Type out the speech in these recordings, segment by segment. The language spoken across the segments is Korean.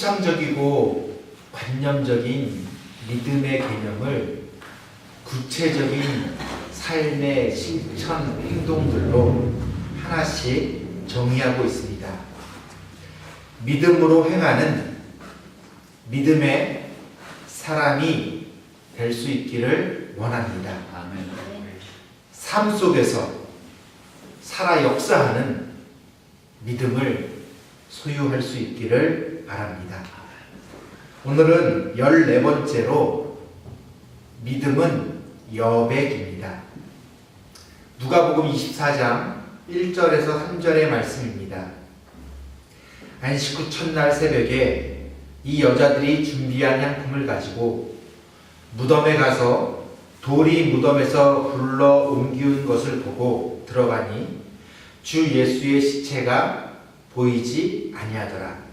추상적이고 관념적인 믿음의 개념을 구체적인 삶의 실천 행동들로 하나씩 정의하고 있습니다. 믿음으로 행하는 믿음의 사람이 될 수 있기를 원합니다. 아멘. 삶 속에서 살아 역사하는 믿음을 소유할 수 있기를 바랍니다. 오늘은 14번째로 믿음은 여백입니다. 누가복음 24장 1절에서 3절의 말씀입니다. 안식 후 첫날 새벽에 이 여자들이 준비한 향품을 가지고 무덤에 가서 돌이 무덤에서 굴러 옮기운 것을 보고 들어가니 주 예수의 시체가 보이지 아니하더라.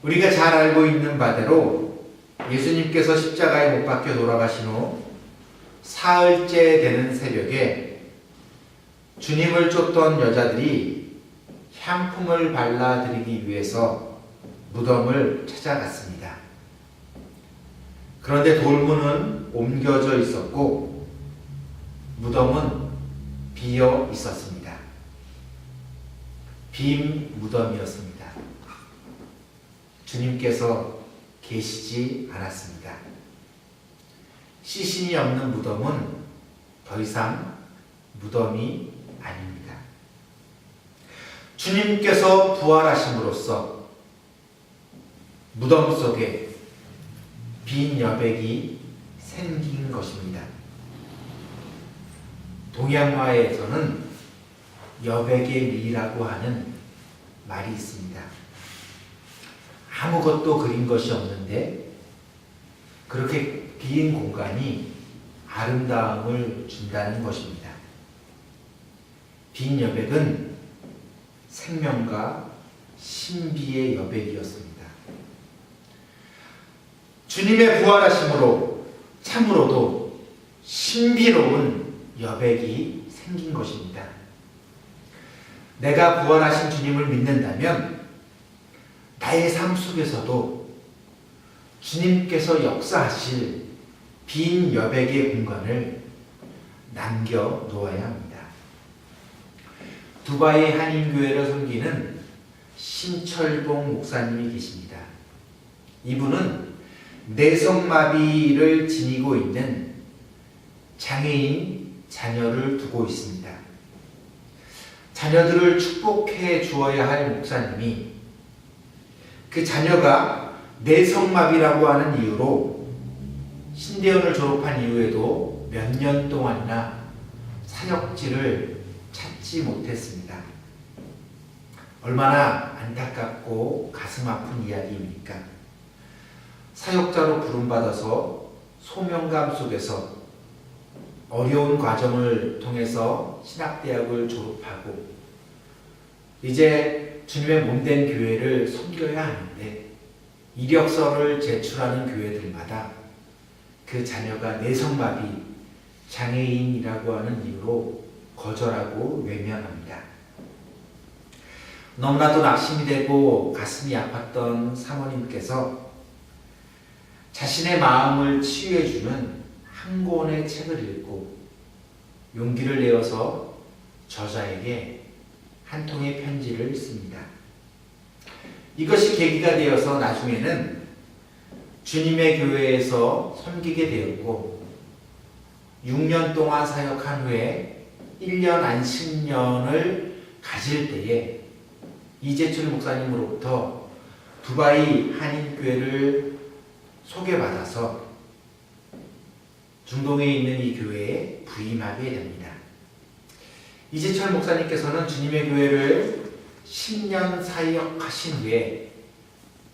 우리가 잘 알고 있는 바대로 예수님께서 십자가에 못 박혀 돌아가신 후 사흘째 되는 새벽에 주님을 쫓던 여자들이 향품을 발라드리기 위해서 무덤을 찾아갔습니다. 그런데 돌문은 옮겨져 있었고 무덤은 비어 있었습니다. 빈 무덤이었습니다. 주님께서 계시지 않았습니다. 시신이 없는 무덤은 더 이상 무덤이 아닙니다. 주님께서 부활하심으로써 무덤 속에 빈 여백이 생긴 것입니다. 동양화에서는 여백의 미라고 하는 말이 있습니다. 아무것도 그린 것이 없는데 그렇게 빈 공간이 아름다움을 준다는 것입니다. 빈 여백은 생명과 신비의 여백이었습니다. 주님의 부활하심으로 참으로도 신비로운 여백이 생긴 것입니다. 내가 부활하신 주님을 믿는다면 나의 삶 속에서도 주님께서 역사하실 빈 여백의 공간을 남겨 놓아야 합니다. 두바이 한인교회를 섬기는 신철봉 목사님이 계십니다. 이분은 뇌성마비를 지니고 있는 장애인 자녀를 두고 있습니다. 자녀들을 축복해 주어야 할 목사님이 그 자녀가 뇌성마비라고 하는 이유로 신대원을 졸업한 이후에도 몇 년 동안이나 사역지를 찾지 못했습니다. 얼마나 안타깝고 가슴 아픈 이야기입니까? 사역자로 부름받아서 소명감 속에서 어려운 과정을 통해서 신학대학을 졸업하고 이제 주님의 몸된 교회를 섬겨야 하는데 이력서를 제출하는 교회들마다 그 자녀가 뇌성마비 장애인이라고 하는 이유로 거절하고 외면합니다. 너무나도 낙심이 되고 가슴이 아팠던 사모님께서 자신의 마음을 치유해주는 한 권의 책을 읽고 용기를 내어서 저자에게 한 통의 편지를 씁니다. 이것이 계기가 되어서 나중에는 주님의 교회에서 섬기게 되었고 6년 동안 사역한 후에 1년 안식년을 가질 때에 이재철 목사님으로부터 두바이 한인교회를 소개받아서 중동에 있는 이 교회에 부임하게 됩니다. 이재철 목사님께서는 주님의 교회를 10년 사역하신 후에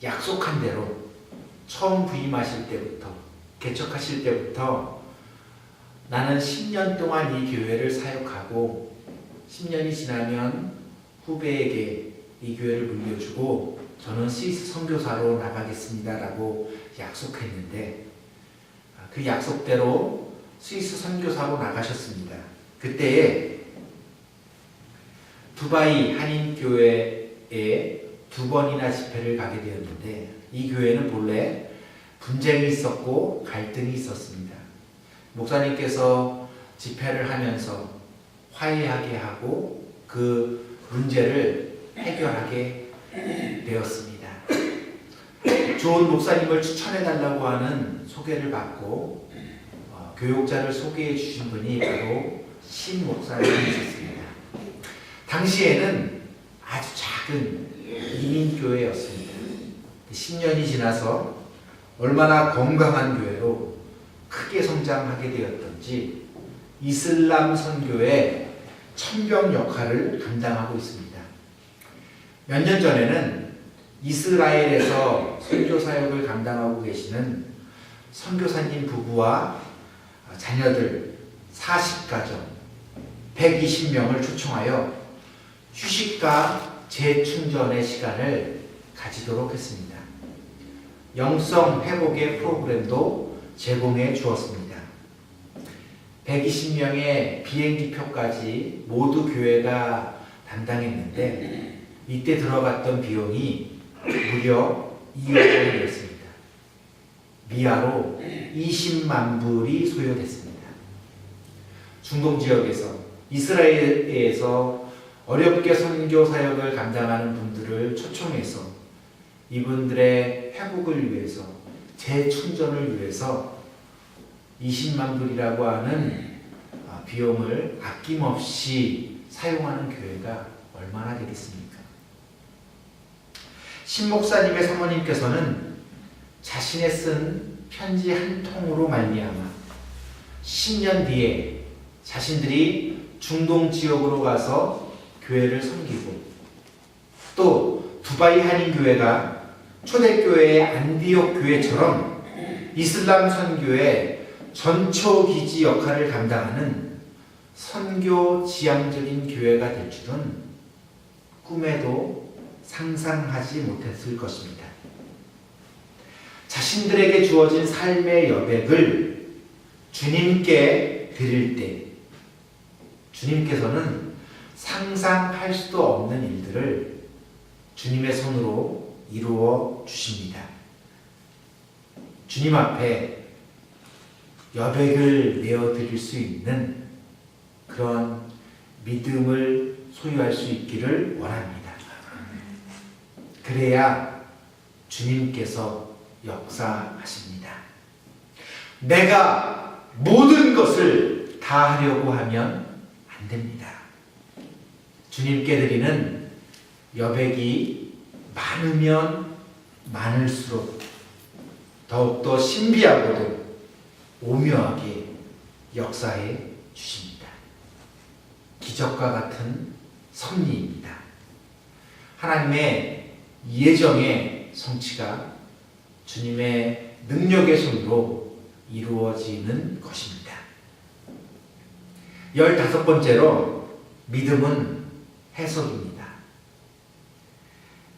약속한 대로 처음 부임하실 때부터 개척하실 때부터 나는 10년 동안 이 교회를 사역하고 10년이 지나면 후배에게 이 교회를 물려주고 저는 스위스 선교사로 나가겠습니다 라고 약속했는데 그 약속대로 스위스 선교사로 나가셨습니다. 그때에 두바이 한인교회에 2번이나 집회를 가게 되었는데 이 교회는 본래 분쟁이 있었고 갈등이 있었습니다. 목사님께서 집회를 하면서 화해하게 하고 그 문제를 해결하게 되었습니다. 좋은 목사님을 추천해달라고 하는 소개를 받고 교육자를 소개해 주신 분이 바로 신 목사님이셨습니다. 당시에는 아주 작은 이민교회였습니다. 10년이 지나서 얼마나 건강한 교회로 크게 성장하게 되었던지 이슬람 선교의 천병 역할을 감당하고 있습니다. 몇 년 전에는 이스라엘에서 선교 사역을 감당하고 계시는 선교사님 부부와 자녀들 40가정 120명을 초청하여 휴식과 재충전의 시간을 가지도록 했습니다. 영성 회복의 프로그램도 제공해 주었습니다. 120명의 비행기표까지 모두 교회가 담당했는데 이때 들어갔던 비용이 무려 2억 원이었습니다. 미아로 20만 불이 소요됐습니다. 중동 지역에서 이스라엘에서 어렵게 선교 사역을 감당하는 분들을 초청해서 이분들의 회복을 위해서 재충전을 위해서 20만 불이라고 하는 비용을 아낌없이 사용하는 교회가 얼마나 되겠습니까? 신 목사님의 사모님께서는 자신의 쓴 편지 한 통으로 말미암아 10년 뒤에 자신들이 중동 지역으로 가서 교회를 섬기고 또 두바이 한인교회가 초대교회의 안디옥 교회처럼 이슬람 선교의 전초기지 역할을 감당하는 선교 지향적인 교회가 될 줄은 꿈에도 상상하지 못했을 것입니다. 자신들에게 주어진 삶의 여백을 주님께 드릴 때 주님께서는 상상할 수도 없는 일들을 주님의 손으로 이루어 주십니다. 주님 앞에 여백을 내어드릴 수 있는 그런 믿음을 소유할 수 있기를 원합니다. 그래야 주님께서 역사하십니다. 내가 모든 것을 다 하려고 하면 안 됩니다. 주님께 드리는 여백이 많으면 많을수록 더욱더 신비하고도 오묘하게 역사해 주십니다. 기적과 같은 섭리입니다. 하나님의 예정의 성취가 주님의 능력의 손으로 이루어지는 것입니다. 15번째로 믿음은 해석입니다.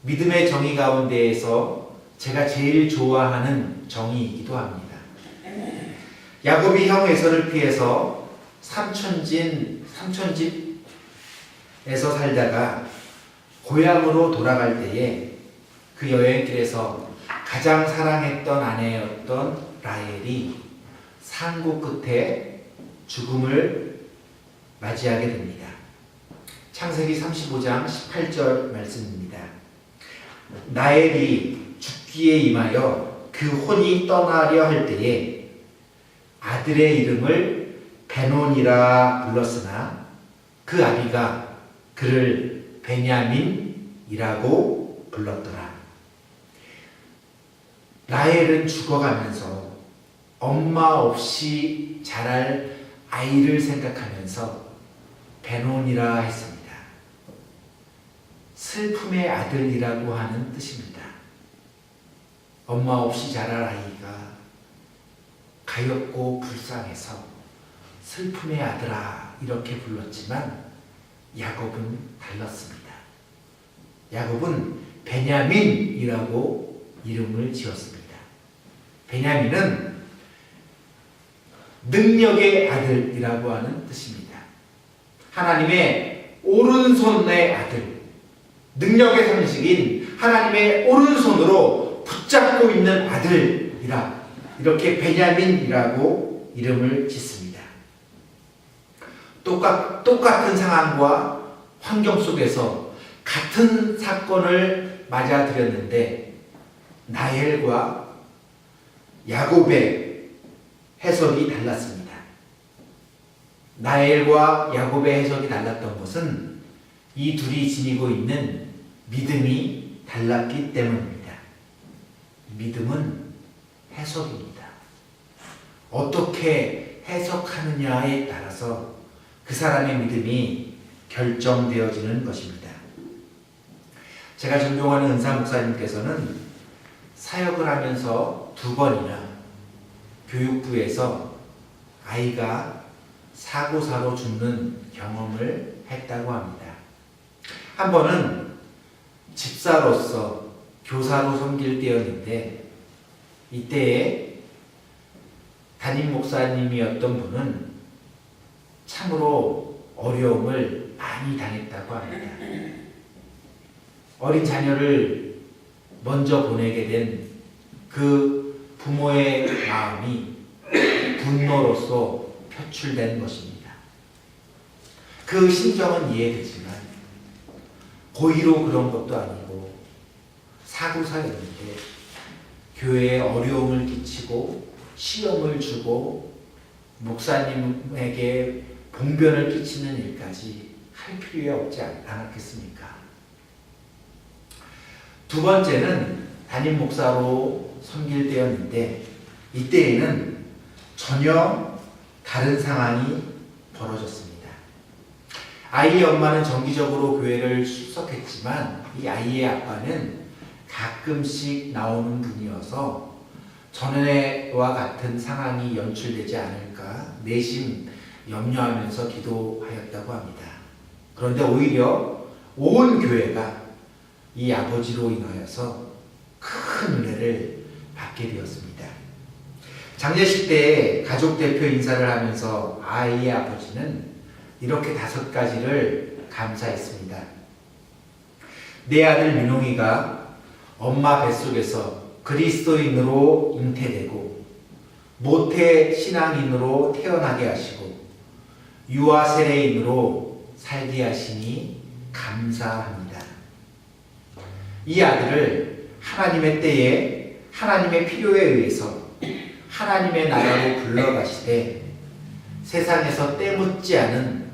믿음의 정의 가운데에서 제가 제일 좋아하는 정의이기도 합니다. 야곱이 형 에서를 피해서 삼촌집에서 살다가 고향으로 돌아갈 때에 그 여행길에서 가장 사랑했던 아내였던 라헬이 산고 끝에 죽음을 맞이하게 됩니다. 창세기 35장 18절 말씀입니다. 라헬이 죽기에 임하여 그 혼이 떠나려 할 때에 아들의 이름을 베논이라 불렀으나 그 아비가 그를 베냐민이라고 불렀더라. 라헬은 죽어가면서 엄마 없이 자랄 아이를 생각하면서 베논이라 했습니다. 슬픔의 아들이라고 하는 뜻입니다. 엄마 없이 자랄 아이가 가엾고 불쌍해서 슬픔의 아들아 이렇게 불렀지만 야곱은 달랐습니다. 야곱은 베냐민이라고 이름을 지었습니다. 베냐민은 능력의 아들이라고 하는 뜻입니다. 하나님의 오른손의 아들, 능력의 상식인 하나님의 오른손으로 붙잡고 있는 아들이라 이렇게 베냐민이라고 이름을 짓습니다. 똑같은 상황과 환경 속에서 같은 사건을 맞아들였는데 라헬과 야곱의 해석이 달랐습니다. 라헬과 야곱의 해석이 달랐던 것은 이 둘이 지니고 있는 믿음이 달랐기 때문입니다. 믿음은 해석입니다. 어떻게 해석하느냐에 따라서 그 사람의 믿음이 결정되어지는 것입니다. 제가 존경하는 은사 목사님께서는 사역을 하면서 2번이나 교육부에서 아이가 사고사로 죽는 경험을 했다고 합니다. 한 번은 집사로서 교사로 섬길 때였는데 이때에 담임 목사님이었던 분은 참으로 어려움을 많이 당했다고 합니다. 어린 자녀를 먼저 보내게 된 그 부모의 마음이 분노로서 표출된 것입니다. 그 심정은 이해되지만 고의로 그런 것도 아니고 사고사였는데 교회에 어려움을 끼치고 시험을 주고 목사님에게 봉변을 끼치는 일까지 할 필요가 없지 않았겠습니까? 2번째는 담임 목사로 섬길 때였는데 이때에는 전혀 다른 상황이 벌어졌습니다. 아이의 엄마는 정기적으로 교회를 출석했지만 이 아이의 아빠는 가끔씩 나오는 분이어서 전에와 같은 상황이 연출되지 않을까 내심 염려하면서 기도하였다고 합니다. 그런데 오히려 온 교회가 이 아버지로 인하여서 큰 은혜를 받게 되었습니다. 장례식 때 가족 대표 인사를 하면서 아이의 아버지는 이렇게 5가지를 감사했습니다. 내 아들 민홍이가 엄마 뱃속에서 그리스도인으로 잉태되고 모태 신앙인으로 태어나게 하시고 유아 세례인으로 살게 하시니 감사합니다. 이 아들을 하나님의 때에 하나님의 필요에 의해서 하나님의 나라로 불러가시되 세상에서 때묻지 않은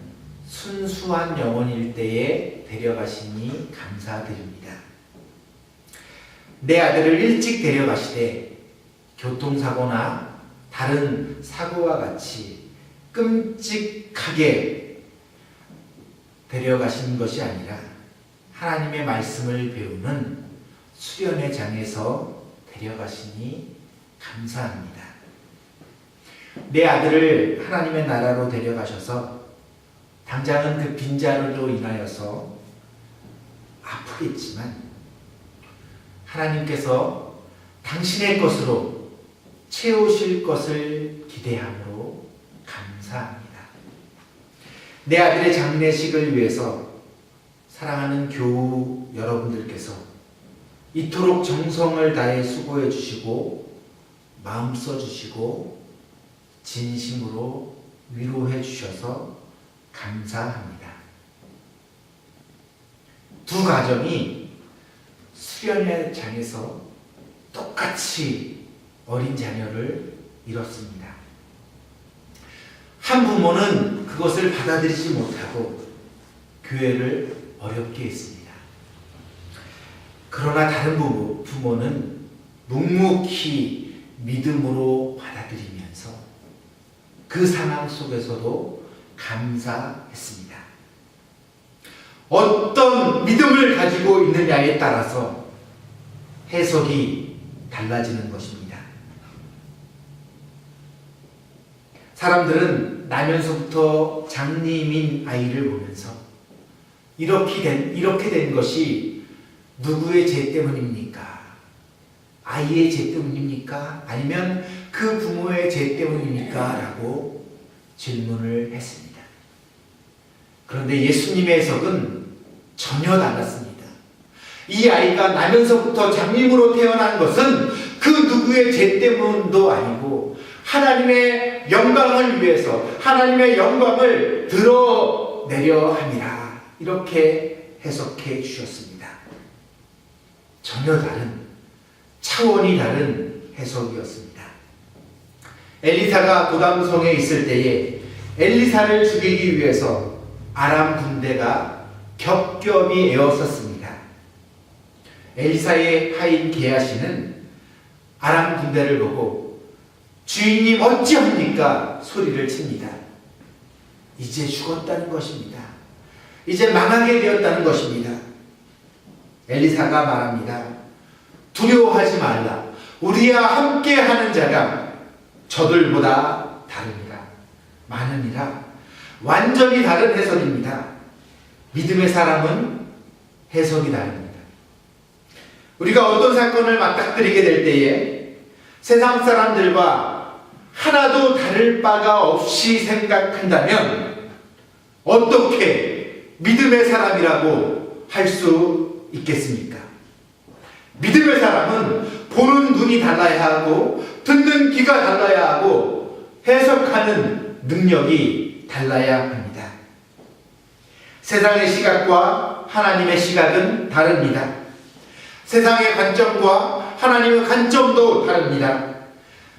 순수한 영혼일 때에 데려가시니 감사드립니다. 내 아들을 일찍 데려가시되 교통사고나 다른 사고와 같이 끔찍하게 데려가신 것이 아니라 하나님의 말씀을 배우는 수련의 장에서 데려가시니 감사합니다. 내 아들을 하나님의 나라로 데려가셔서 당장은 그 빈자리로 인하여서 아프겠지만 하나님께서 당신의 것으로 채우실 것을 기대함으로 감사합니다. 내 아들의 장례식을 위해서 사랑하는 교우 여러분들께서 이토록 정성을 다해 수고해 주시고 마음 써 주시고 진심으로 위로해 주셔서 감사합니다. 2 가정이 수련의 장에서 똑같이 어린 자녀를 잃었습니다. 한 부모는 그것을 받아들이지 못하고 교회를 어렵게 했습니다. 그러나 다른 부모는 묵묵히 믿음으로 받아들이면서 그 상황 속에서도 감사했습니다. 어떤 믿음을 가지고 있느냐에 따라서 해석이 달라지는 것입니다. 사람들은 나면서부터 장님인 아이를 보면서 이렇게 된 것이 누구의 죄 때문입니까? 아이의 죄 때문입니까? 아니면 그 부모의 죄 때문입니까? 라고 질문을 했습니다. 그런데 예수님의 해석은 전혀 달랐습니다. 이 아이가 나면서부터 장님으로 태어난 것은 그 누구의 죄 때문도 아니고 하나님의 영광을 위해서 하나님의 영광을 드러내려 함이라. 이렇게 해석해 주셨습니다. 전혀 다른, 차원이 다른 해석이었습니다. 엘리사가 도담성에 있을 때에 엘리사를 죽이기 위해서 아람 군대가 겹겹이 에워쌌습니다. 엘리사의 하인 게하시는 아람 군대를 보고 주인님 어찌합니까? 소리를 칩니다. 이제 죽었다는 것입니다. 이제 망하게 되었다는 것입니다. 엘리사가 말합니다. 두려워하지 말라. 우리와 함께하는 자가 저들보다 다릅니다. 많으니라. 완전히 다른 해석입니다. 믿음의 사람은 해석이 다릅니다. 우리가 어떤 사건을 맞닥뜨리게 될 때에 세상 사람들과 하나도 다를 바가 없이 생각한다면 어떻게 믿음의 사람이라고 할 수 있겠습니까? 믿음의 사람은 보는 눈이 달라야 하고 듣는 귀가 달라야 하고 해석하는 능력이 달라야 합니다. 세상의 시각과 하나님의 시각은 다릅니다. 세상의 관점과 하나님의 관점도 다릅니다.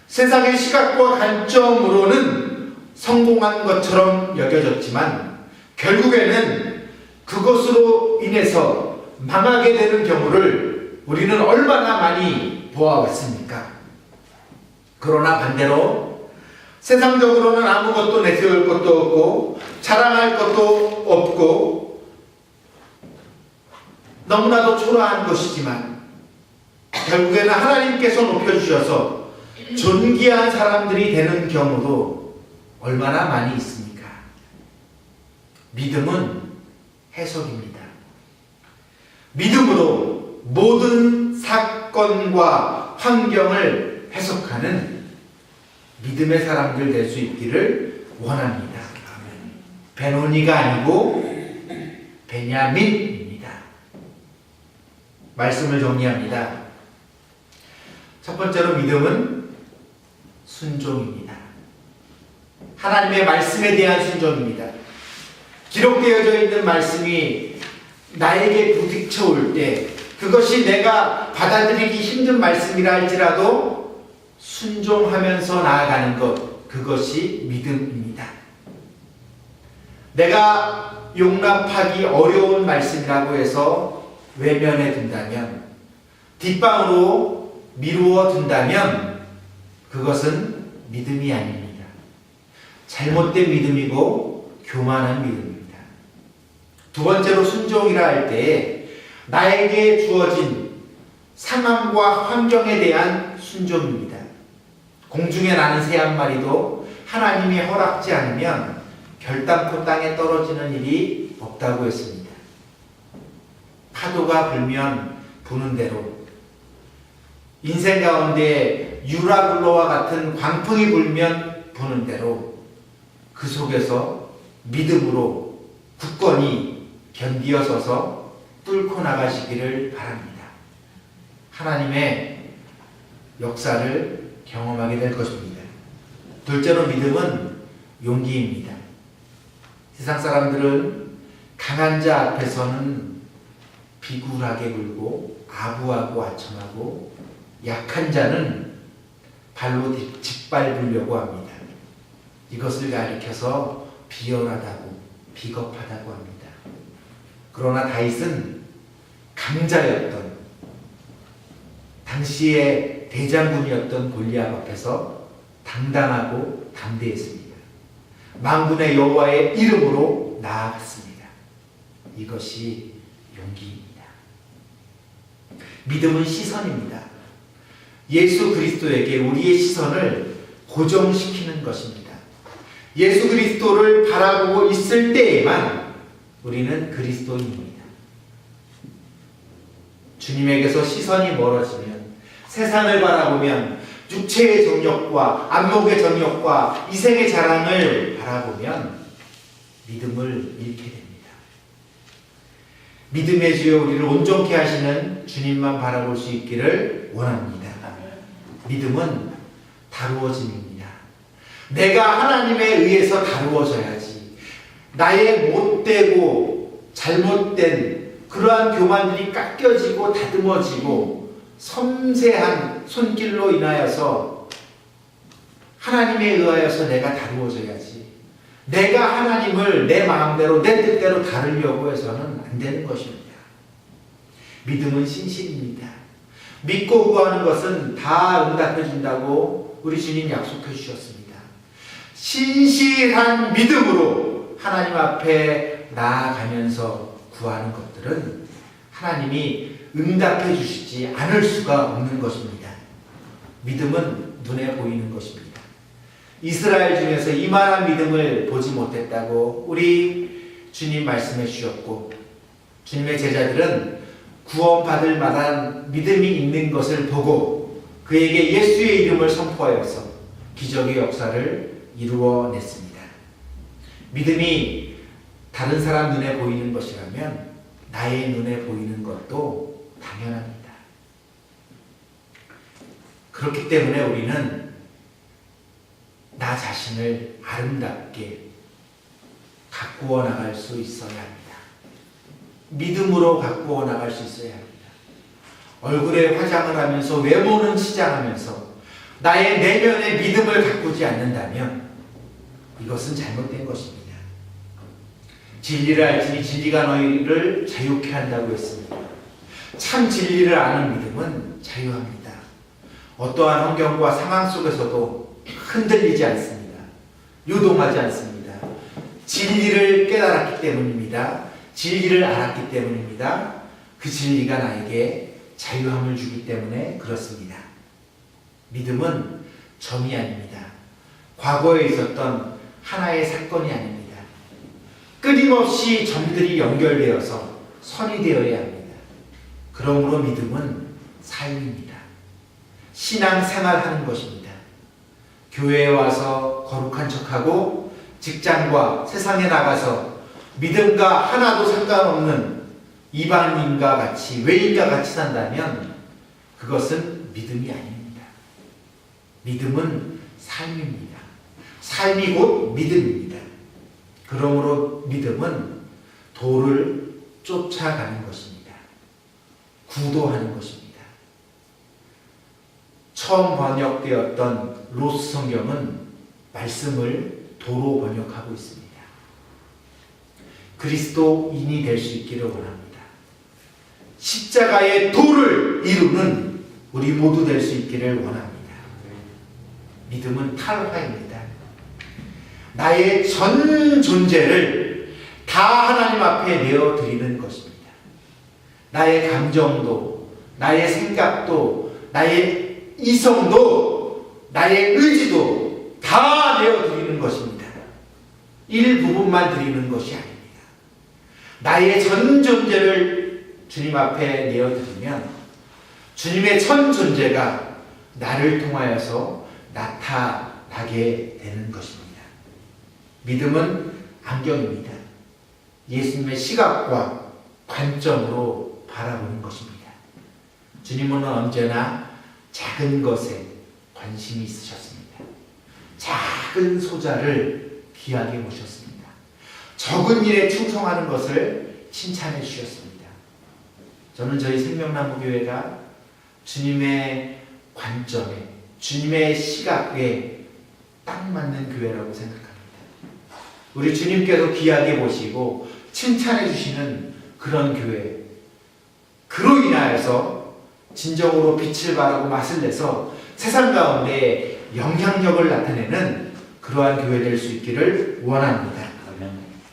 세상의 시각과 관점으로는 성공한 것처럼 여겨졌지만 결국에는 그것으로 인해서 망하게 되는 경우를 우리는 얼마나 많이 보아왔습니까? 그러나 반대로 세상적으로는 아무것도 내세울 것도 없고 자랑할 것도 없고 너무나도 초라한 것이지만 결국에는 하나님께서 높여주셔서 존귀한 사람들이 되는 경우도 얼마나 많이 있습니까? 믿음은 해석입니다. 믿음으로 모든 사건과 환경을 해석하는 믿음의 사람들 될 수 있기를 원합니다. 베노니가 아니고 베냐민입니다. 말씀을 정리합니다. 첫 번째로 믿음은 순종입니다. 하나님의 말씀에 대한 순종입니다. 기록되어져 있는 말씀이 나에게 부딪혀 올 때 그것이 내가 받아들이기 힘든 말씀이라 할지라도 순종하면서 나아가는 것, 그것이 믿음입니다. 내가 용납하기 어려운 말씀이라고 해서 외면해 둔다면, 뒷방으로 미루어 둔다면 그것은 믿음이 아닙니다. 잘못된 믿음이고 교만한 믿음입니다. 두 번째로 순종이라 할 때에 나에게 주어진 상황과 환경에 대한 순종입니다. 공중에 나는 새 한 마리도 하나님이 허락지 않으면 결단코 땅에 떨어지는 일이 없다고 했습니다. 파도가 불면 부는 대로 인생 가운데 유라굴로와 같은 광풍이 불면 부는 대로 그 속에서 믿음으로 굳건히 견디어서서 뚫고 나가시기를 바랍니다. 하나님의 역사를 경험하게 될 것입니다. 둘째로 믿음은 용기입니다. 세상 사람들은 강한 자 앞에서는 비굴하게 굴고 아부하고 아첨하고 약한 자는 발로 짓밟으려고 합니다. 이것을 가리켜서 비열하다고 비겁하다고 합니다. 그러나 다윗은 강자였던 당시의 대장군이었던 골리앗 앞에서 당당하고 담대했습니다. 만군의 여호와의 이름으로 나아갔습니다. 이것이 용기입니다. 믿음은 시선입니다. 예수 그리스도에게 우리의 시선을 고정시키는 것입니다. 예수 그리스도를 바라보고 있을 때에만 우리는 그리스도인입니다. 주님에게서 시선이 멀어지면, 세상을 바라보면, 육체의 정욕과 안목의 정욕과 이생의 자랑을 바라보면 믿음을 잃게 됩니다. 믿음의 주여 우리를 온전케 하시는 주님만 바라볼 수 있기를 원합니다. 믿음은 다루어짐입니다. 내가 하나님에 의해서 다루어져야지. 나의 못되고 잘못된 그러한 교만들이 깎여지고 다듬어지고 섬세한 손길로 인하여서 하나님에 의하여서 내가 다루어져야지. 내가 하나님을 내 마음대로 내 뜻대로 다루려고 해서는 안 되는 것입니다. 믿음은 신실입니다. 믿고 구하는 것은 다 응답해 준다고 우리 주님 약속해 주셨습니다. 신실한 믿음으로 하나님 앞에 나아가면서 구하는 것들은 하나님이 응답해 주시지 않을 수가 없는 것입니다. 믿음은 눈에 보이는 것입니다. 이스라엘 중에서 이만한 믿음을 보지 못했다고 우리 주님 말씀해 주셨고, 주님의 제자들은 구원받을 만한 믿음이 있는 것을 보고 그에게 예수의 이름을 선포하여서 기적의 역사를 이루어냈습니다. 믿음이 다른 사람 눈에 보이는 것이라면 나의 눈에 보이는 것도 당연합니다. 그렇기 때문에 우리는 나 자신을 아름답게 가꾸어 나갈 수 있어야 합니다. 믿음으로 가꾸어 나갈 수 있어야 합니다. 얼굴에 화장을 하면서 외모는 치장하면서 나의 내면의 믿음을 가꾸지 않는다면 이것은 잘못된 것입니다. 진리를 알지니 진리가 너희를 자유케 한다고 했습니다. 참 진리를 아는 믿음은 자유합니다. 어떠한 환경과 상황 속에서도 흔들리지 않습니다. 요동하지 않습니다. 진리를 깨달았기 때문입니다. 진리를 알았기 때문입니다. 그 진리가 나에게 자유함을 주기 때문에 그렇습니다. 믿음은 점이 아닙니다. 과거에 있었던 하나의 사건이 아닙니다. 끊임없이 점들이 연결되어서 선이 되어야 합니다. 그러므로 믿음은 삶입니다. 신앙생활하는 것입니다. 교회에 와서 거룩한 척하고 직장과 세상에 나가서 믿음과 하나도 상관없는 이방인과 같이 외인과 같이 산다면 그것은 믿음이 아닙니다. 믿음은 삶입니다. 삶이 곧 믿음입니다. 그러므로 믿음은 도를 쫓아가는 것입니다. 구도하는 것입니다. 처음 번역되었던 로스 성경은 말씀을 도로 번역하고 있습니다. 그리스도인이 될 수 있기를 원합니다. 십자가의 도를 이루는 우리 모두 될 수 있기를 원합니다. 믿음은 탈화입니다. 나의 전 존재를 다 하나님 앞에 내어드리는 것입니다. 나의 감정도, 나의 생각도, 나의 이성도, 나의 의지도 다 내어드리는 것입니다. 일부분만 드리는 것이 아닙니다. 나의 전 존재를 주님 앞에 내어드리면 주님의 전 존재가 나를 통하여서 나타나게 되는 것입니다. 믿음은 안경입니다. 예수님의 시각과 관점으로 바라보는 것입니다. 주님은 언제나 작은 것에 관심이 있으셨습니다. 작은 소자를 귀하게 모셨습니다. 적은 일에 충성하는 것을 칭찬해 주셨습니다. 저는 저희 생명나무교회가 주님의 관점에, 주님의 시각에 딱 맞는 교회라고 생각합니다. 우리 주님께서 귀하게 보시고 칭찬해 주시는 그런 교회, 그로 인하여서 진정으로 빛을 발하고 맛을 내서 세상 가운데 영향력을 나타내는 그러한 교회 될 수 있기를 원합니다.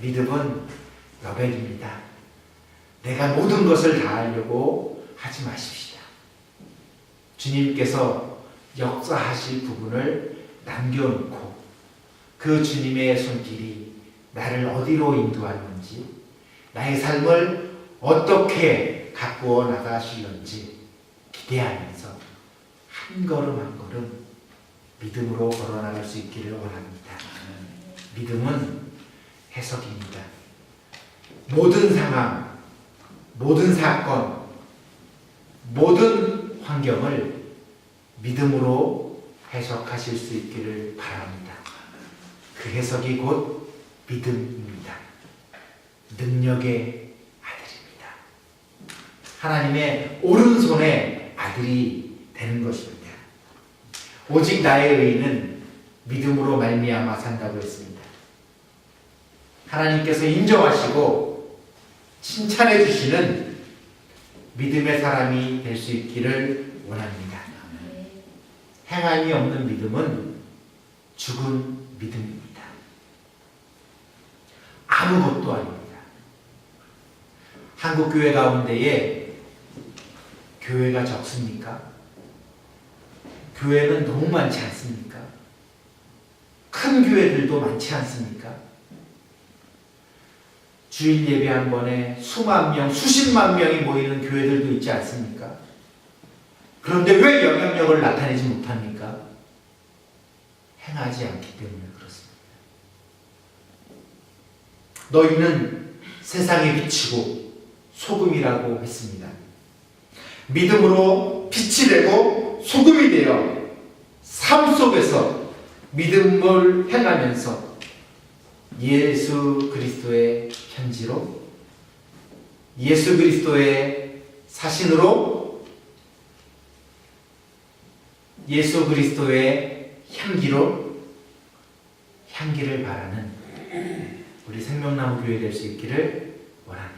믿음은 여백입니다. 내가 모든 것을 다 하려고 하지 마십시다. 주님께서 역사하실 부분을 남겨놓고 그 주님의 손길이 나를 어디로 인도하는지, 나의 삶을 어떻게 가꾸어 나가시는지 기대하면서 한 걸음 한 걸음 믿음으로 걸어나갈 수 있기를 원합니다. 믿음은 해석입니다. 모든 상황, 모든 사건, 모든 환경을 믿음으로 해석하실 수 있기를 바랍니다. 그 해석이 곧 믿음입니다. 능력의 아들입니다. 하나님의 오른손의 아들이 되는 것입니다. 오직 나의 의인은 믿음으로 말미암아 산다고 했습니다. 하나님께서 인정하시고 칭찬해 주시는 믿음의 사람이 될 수 있기를 원합니다. 행함이 없는 믿음은 죽은 믿음입니다. 아무것도 아닙니다. 한국 교회 가운데에 교회가 적습니까? 교회는 너무 많지 않습니까? 큰 교회들도 많지 않습니까? 주일 예배 한 번에 수만 명, 수십만 명이 모이는 교회들도 있지 않습니까? 그런데 왜 영향력을 나타내지 못합니까? 행하지 않기 때문에 그렇습니다. 너희는 세상의 빛이고 소금이라고 했습니다. 믿음으로 빛이 되고 소금이 되어 삶 속에서 믿음을 행하면서 예수 그리스도의 편지로, 예수 그리스도의 사신으로, 예수 그리스도의 향기를 바라는 우리 생명나무 교회 될 수 있기를 원합니다.